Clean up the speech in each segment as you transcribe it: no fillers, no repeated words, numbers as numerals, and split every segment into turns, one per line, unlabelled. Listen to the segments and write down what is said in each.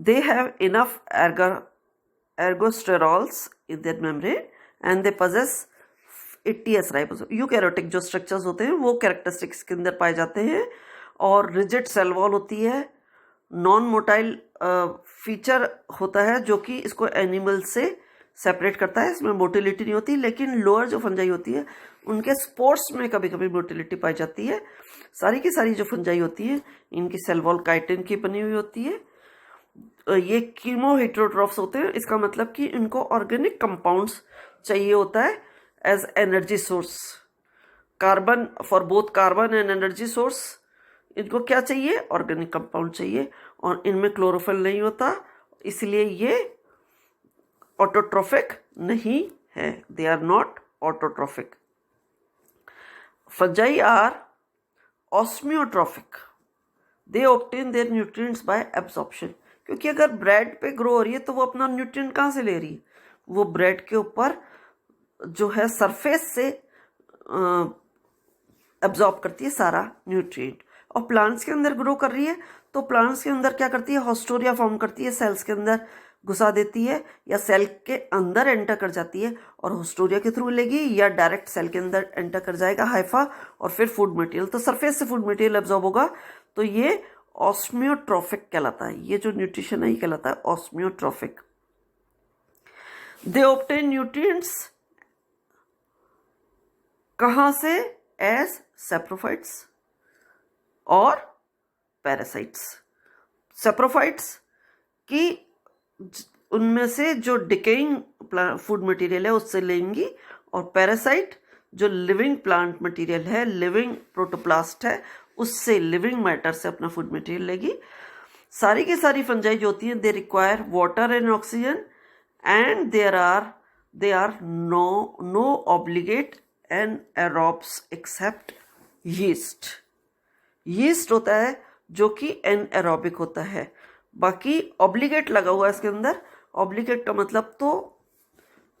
they have enough ergosterols in their membrane and they possess 80s ribosome. Eukaryotic जो structures होते हैं वो characteristics के अंदर पाए जाते हैं, और रिजिड सेल वॉल होती है। नॉन मोटाइल फीचर होता है जो कि इसको एनिमल से सेपरेट करता है। इसमें मोटिलिटी नहीं होती, लेकिन लोअर जो फंजाई होती है उनके स्पोर्स में कभी कभी मोटिलिटी पाई जाती है। सारी की सारी जो फंजाई होती है इनकी सेल वॉल काइटिन की बनी हुई होती है। ये कीमो हेट्रोट्रॉफ्स होते हैं, इसका मतलब कि इनको ऑर्गेनिक कंपाउंड्स चाहिए होता है as energy source. Carbon for both carbon and energy source, इनको क्या चाहिए? ऑर्गेनिक कंपाउंड चाहिए, और इनमें क्लोरोफिल नहीं होता, इसलिए ये ऑटोट्रोफिक नहीं है। They are not autotrophic. Fungi are osmotrophic, they obtain their nutrients by absorption. क्योंकि अगर ब्रेड पे ग्रो हो रही है तो वो अपना न्यूट्रिएंट कहाँ से ले रही है? वो ब्रेड के ऊपर जो है सरफेस से एब्जॉर्ब करती है सारा न्यूट्रिएंट। और प्लांट्स के अंदर ग्रो कर रही है तो प्लांट्स के अंदर क्या करती है? हॉस्टोरिया फॉर्म करती है, सेल्स के अंदर घुसा देती है, या सेल के अंदर एंटर कर जाती है और हॉस्टोरिया के थ्रू लेगी, या डायरेक्ट सेल के अंदर एंटर कर जाएगा हाइफा, और फिर फूड मटेरियल। तो सरफेस से फूड मटेरियल एब्जॉर्ब होगा, तो ये ऑस्मियोट्रोफिक कहलाता है। ये जो न्यूट्रिशन है ये कहलाता है ऑस्मियोट्रोफिक। दे ऑब्टेन न्यूट्रिएंट्स कहाँ से? एज सैप्रोफाइट्स और पैरासाइट्स। सैप्रोफाइट्स की उनमें से जो डिकेइंग फूड मटेरियल है उससे लेंगी, और पैरासाइट जो लिविंग प्लांट मटेरियल है, लिविंग प्रोटोप्लास्ट है, उससे लिविंग मैटर से अपना फूड मटेरियल लेगी। सारी की सारी फंजाई जो होती हैं they require water and oxygen, and they are no obligate and aerobes except yeast. Yeast होता है जो कि एनएरोबिक होता है, बाकी ऑब्लिगेट लगा हुआ है इसके अंदर। ऑब्लिगेट का मतलब तो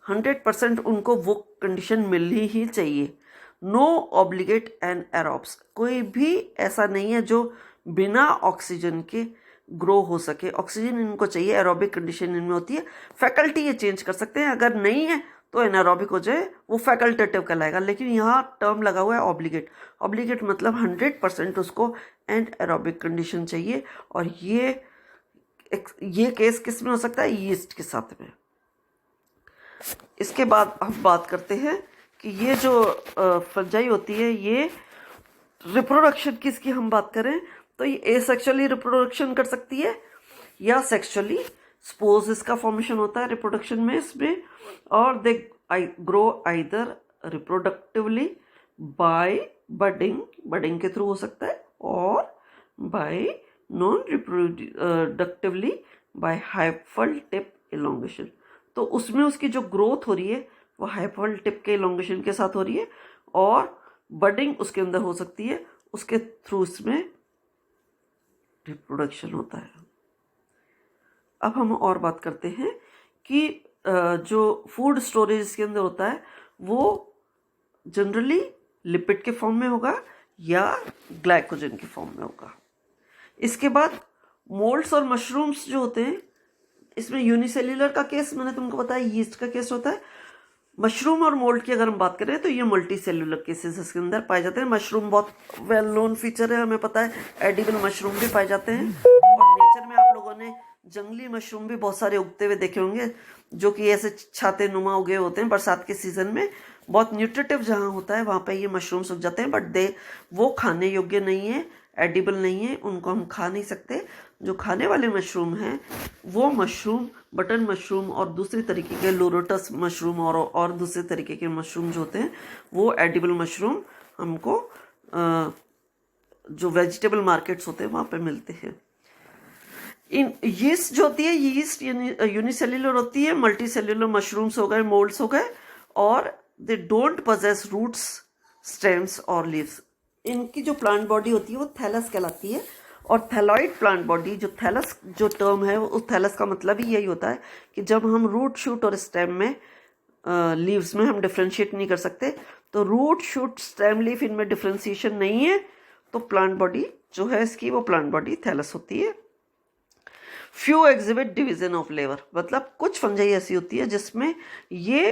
100% उनको वो कंडीशन मिलनी ही चाहिए। नो ऑब्लिगेट एंड एरोब्स, कोई भी ऐसा नहीं है जो बिना ऑक्सीजन के ग्रो हो सके। ऑक्सीजन इनको चाहिए, एरोबिक कंडीशन इनमें होती है। फैकल्टी ये चेंज कर सकते हैं, अगर नहीं है तो एनारोबिक हो जाए, वो फैकल्टेटिव कहलाएगा। लेकिन यहाँ टर्म लगा हुआ है ऑब्लिगेट। ऑब्लिगेट मतलब 100% उसको एंड एरोबिक कंडीशन चाहिए, और ये केस किस में हो सकता है? यीस्ट के साथ में। इसके बाद हम बात करते हैं कि ये जो फंजाई होती है ये रिप्रोडक्शन की, इसकी हम बात करें तो ये एसेक्सुअली रिप्रोडक्शन कर सकती है या सेक्सुअली। स्पोर्स इसका फॉर्मेशन होता है रिप्रोडक्शन में इसमें, और they grow either reproductively by budding के थ्रू हो सकता है, और by non reproductively by hyphal tip elongation. तो उसमें उसकी जो ग्रोथ हो रही है वो हाइफल टिप के इलोंगेशन के साथ हो रही है, और बडिंग उसके अंदर हो सकती है, उसके थ्रू इसमें रिप्रोडक्शन होता है। अब हम और बात करते हैं कि जो फूड स्टोरेज के अंदर होता है वो जनरली लिपिड के फॉर्म में होगा या ग्लाइकोजन के फॉर्म में होगा। इसके बाद मोल्ड्स और मशरूम्स जो होते हैं, इसमें यूनिसेल्युलर का केस मैंने तुमको बताया, यीस्ट का केस होता है। मशरूम और मोल्ड की अगर हम बात करें तो ये मल्टी सेल्युलर केसेस इसके अंदर पाए जाते हैं। मशरूम बहुत वेल नोन फीचर है, हमें पता है। एडिबल मशरूम भी पाए जाते हैं, और नेचर में आप लोगों ने जंगली मशरूम भी बहुत सारे उगते हुए देखे होंगे, जो कि ऐसे छाते नुमा उगे होते हैं बरसात के सीजन में। बहुत न्यूट्रिटिव जहाँ होता है वहाँ पे ये मशरूम्स उग जाते हैं, बट वो खाने योग्य नहीं है, एडिबल नहीं है, उनको हम खा नहीं सकते। जो खाने वाले मशरूम हैं वो मशरूम, बटन मशरूम और दूसरी तरीके के लोरोटस मशरूम और दूसरे तरीके के मशरूम जो होते हैं वो एडिबल मशरूम हमको जो वेजिटेबल मार्केट्स होते हैं वहाँ पे मिलते हैं। इन यीस्ट जो होती है, यीस्ट यूनिसेल्युलर होती है। मल्टी सेल्युलर मशरूम्स हो गए, मोल्ड्स हो गए, और they don't possess roots, stems और लीव्स। इनकी जो प्लांट बॉडी होती है वो थैलस कहलाती है, और थैलॉइड प्लांट बॉडी, जो थैलस जो टर्म है उस थैलस का मतलब ही यही होता है कि जब हम रूट, शूट और स्टेम में, लीव्स में हम डिफ्रेंशिएट नहीं कर सकते, तो रूट, शूट, स्टेम, लीफ इनमें डिफ्रेंशिएशन नहीं है, तो प्लांट बॉडी जो है इसकी वो प्लांट बॉडी थैलस होती है। Few exhibit division of labour, मतलब कुछ फंजाई ऐसी होती है जिसमें ये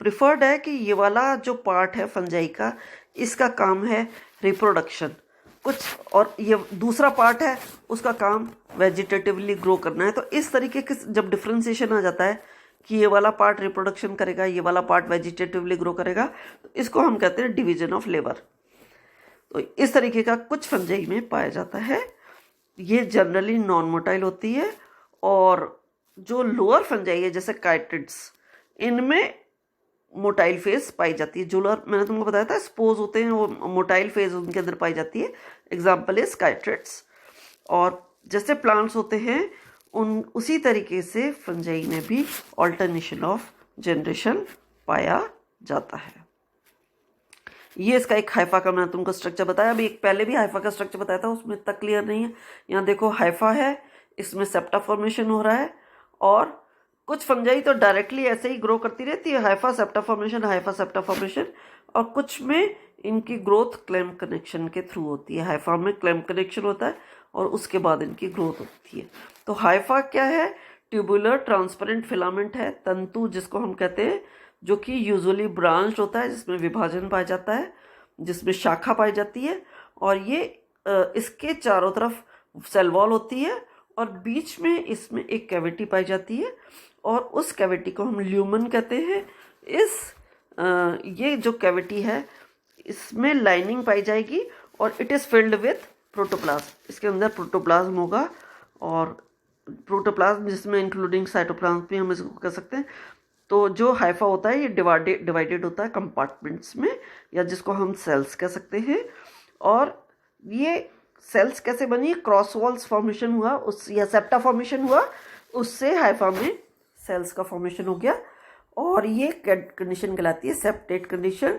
प्रिफर्ड है कि ये वाला जो पार्ट है फंजाई का, इसका काम है रिप्रोडक्शन कुछ, और ये दूसरा पार्ट है उसका काम वेजिटेटिवली ग्रो करना है। तो इस तरीके के जब डिफ्रेंसिएशन आ जाता है कि ये वाला पार्ट रिप्रोडक्शन करेगा, ये वाला पार्ट वेजिटेटिवली ग्रो करेगा, तो इसको हम कहते हैं डिवीजन ऑफ लेबर। तो इस तरीके का कुछ फंजाई में पाया जाता है। ये जनरली नॉन मोटाइल होती है, और जो लोअर फंजाई है जैसे काइटिड्स, इनमें मोटाइल फेज पाई जाती है। जो लोअर, मैंने तुमको बताया था स्पोज होते हैं, वो मोटाइल फेज उनके अंदर पाई जाती है। एग्जाम्पल इज काइटिड्स। और जैसे प्लांट्स होते हैं उसी तरीके से फंजाई में भी ऑल्टरनेशन ऑफ जनरेशन पाया जाता है। ये इसका एक हाइफा का मैंने तुमको स्ट्रक्चर बताया। अभी एक पहले भी हाइफा का स्ट्रक्चर बताया था, उसमें इतना क्लियर नहीं है। यहाँ देखो हाइफा है, इसमें सेप्टा फॉर्मेशन हो रहा है, और कुछ फंजाई तो डायरेक्टली ऐसे ही ग्रो करती रहती है, Haifa septa formation, Haifa septa formation. और कुछ में इनकी ग्रोथ क्लैम्प कनेक्शन के थ्रू होती है। हाइफा में क्लैम्प कनेक्शन होता है और उसके बाद इनकी ग्रोथ होती है। तो हाइफा क्या है? ट्यूबुलर ट्रांसपेरेंट फिलामेंट है, तंतु जिसको हम कहते हैं, जो कि यूजुअली ब्रांच होता है, जिसमें विभाजन पाया जाता है, जिसमें शाखा पाई जाती है। और ये इसके चारों तरफ सेल वॉल होती है, और बीच में इसमें एक कैविटी पाई जाती है, और उस कैविटी को हम ल्यूमन कहते हैं। ये जो कैविटी है इसमें लाइनिंग पाई जाएगी, और it is filled with protoplasm. इसके अंदर प्रोटोप्लाज्म होगा, और प्रोटोप्लाज्म जिसमें इंक्लूडिंग साइटोप्लाज्म भी हम इसको कह सकते हैं। तो जो हाइफा होता है ये डिवाइडेड होता है कंपार्टमेंट्स में, या जिसको हम सेल्स कह सकते हैं। और ये सेल्स कैसे बनी? क्रॉस वॉल्स फॉर्मेशन हुआ उस, या सेप्टा फॉर्मेशन हुआ, उससे हाइफा में सेल्स का फॉर्मेशन हो गया, और ये कंडीशन कहलाती है सेप्टेट कंडीशन।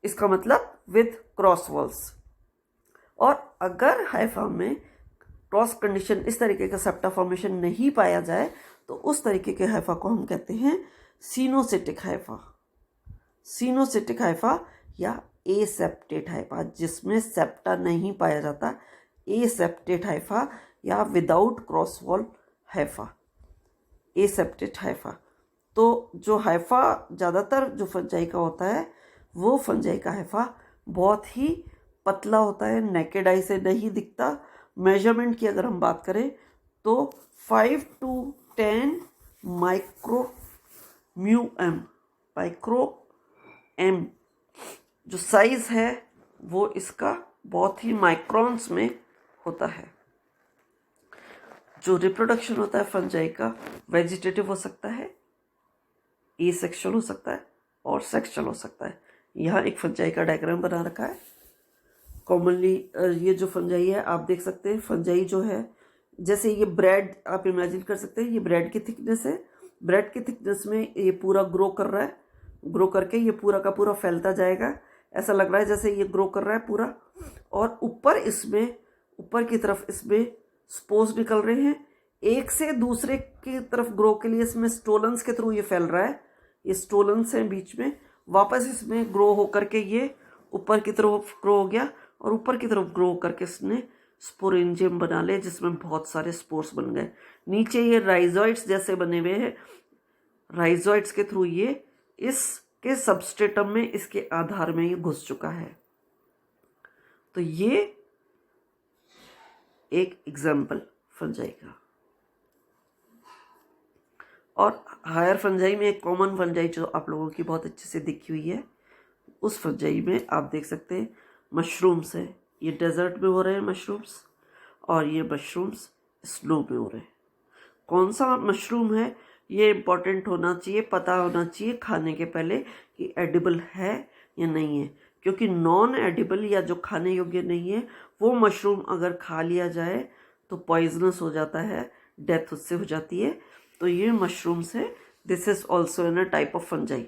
इसका मतलब विद क्रॉस वॉल्स। और अगर हाइफा में क्रॉस कंडीशन, इस तरीके का सेप्टा फॉर्मेशन नहीं पाया जाए, तो उस तरीके के हाइफा को हम कहते हैं सिनोसिटिक हाइफा। सिनोसिटिक हाइफा या एसेप्टेट हाइफा, जिसमें सेप्टा नहीं पाया जाता, एसेप्टेट हाइफा, या without cross wall Haifa, aseptate Haifa. तो जो हाइफा ज़्यादातर जो फंजाई का होता है, वो फंजाई का हाइफा बहुत ही पतला होता है, नेकेड आई से नहीं दिखता। मेजरमेंट की अगर हम बात करें तो 5 to 10 माइक्रो एम जो साइज है वो इसका बहुत ही माइक्रोन्स में होता है। जो रिप्रोडक्शन होता है फंजाई का, वेजिटेटिव हो सकता है, एसेक्सुअल हो सकता है, और सेक्सुअल हो सकता है। यहाँ एक फंजाई का डायग्राम बना रखा है। कॉमनली ये जो फंजाई है आप देख सकते हैं, फंजाई जो है जैसे ये ब्रेड आप इमेजिन कर सकते हैं, ये ब्रेड की थिकनेस है। ब्रेड की थिकनेस में ये पूरा ग्रो कर रहा है, ग्रो करके ये पूरा का पूरा फैलता जाएगा। ऐसा लग रहा है जैसे ये ग्रो कर रहा है पूरा, और ऊपर की तरफ इसमें स्पोर्स निकल रहे हैं। एक से दूसरे की तरफ ग्रो के लिए इसमें स्टोलन्स के थ्रू ये फैल रहा है। ये स्टोलन्स हैं बीच में, वापस इसमें ग्रो होकर के ये ऊपर की तरफ ग्रो हो गया, और ऊपर की तरफ ग्रो करके इसने स्पोरेंजियम बना ले, जिसमें बहुत सारे स्पोर्स बन गए। नीचे ये राइजोइड्स जैसे बने हुए हैं, राइजोइड्स के थ्रू ये इसके सबस्ट्रेटम में, इसके आधार में ये घुस चुका है। तो ये एक एग्जाम्पल फंजाई का। और हायर फंजाई में एक कॉमन फंजाई जो आप लोगों की बहुत अच्छे से दिखी हुई है, उस फंजाई में आप देख सकते हैं मशरूम्स है। ये डेजर्ट में हो रहे हैं मशरूम्स, और ये मशरूम्स स्नो में हो रहे हैं। कौन सा मशरूम है ये इम्पॉर्टेंट होना चाहिए, पता होना चाहिए खाने के पहले कि एडिबल है या नहीं है। क्योंकि नॉन एडिबल या जो खाने योग्य नहीं है, वो मशरूम अगर खा लिया जाए तो पॉइजनस हो जाता है, डेथ उससे हो जाती है। तो ये मशरूम्स है, this is also in a type of fungi.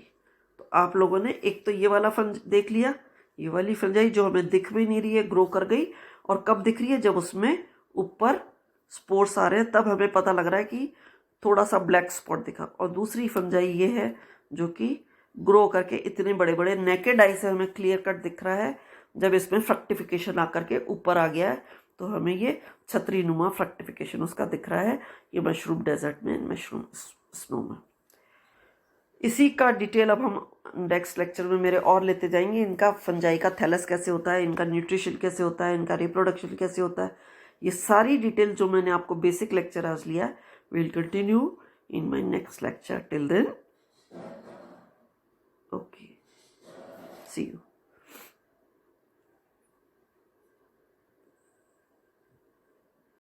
तो आप लोगों ने एक तो ये वाला फंज देख लिया, ये वाली फंजाई जो हमें दिख भी नहीं रही है, ग्रो कर गई। और कब दिख रही है? जब उसमें ऊपर स्पोर्स आ रहे हैं, तब हमें पता लग रहा है कि थोड़ा सा ब्लैक स्पॉट दिखा। और दूसरी फंजाई ये है जो कि ग्रो करके इतने बड़े बड़े नेकेड आई से हमें क्लियर कट दिख रहा है, जब इसमें फ्रक्टिफिकेशन आकर के ऊपर आ गया है, तो हमें ये छतरी नुमा फ्रक्टिफिकेशन उसका दिख रहा है, ये मशरूम डेजर्ट में, मशरूम स्नो में। इसी का डिटेल अब हम नेक्स्ट लेक्चर में मेरे और लेते जाएंगे। इनका फंजाई का थैलस कैसे होता है, इनका न्यूट्रिशन कैसे होता है, इनका रिप्रोडक्शन कैसे होता है, ये सारी डिटेल जो मैंने आपको बेसिक लेक्चर आज लिया, will continue in my next lecture. Till then, okay, see you.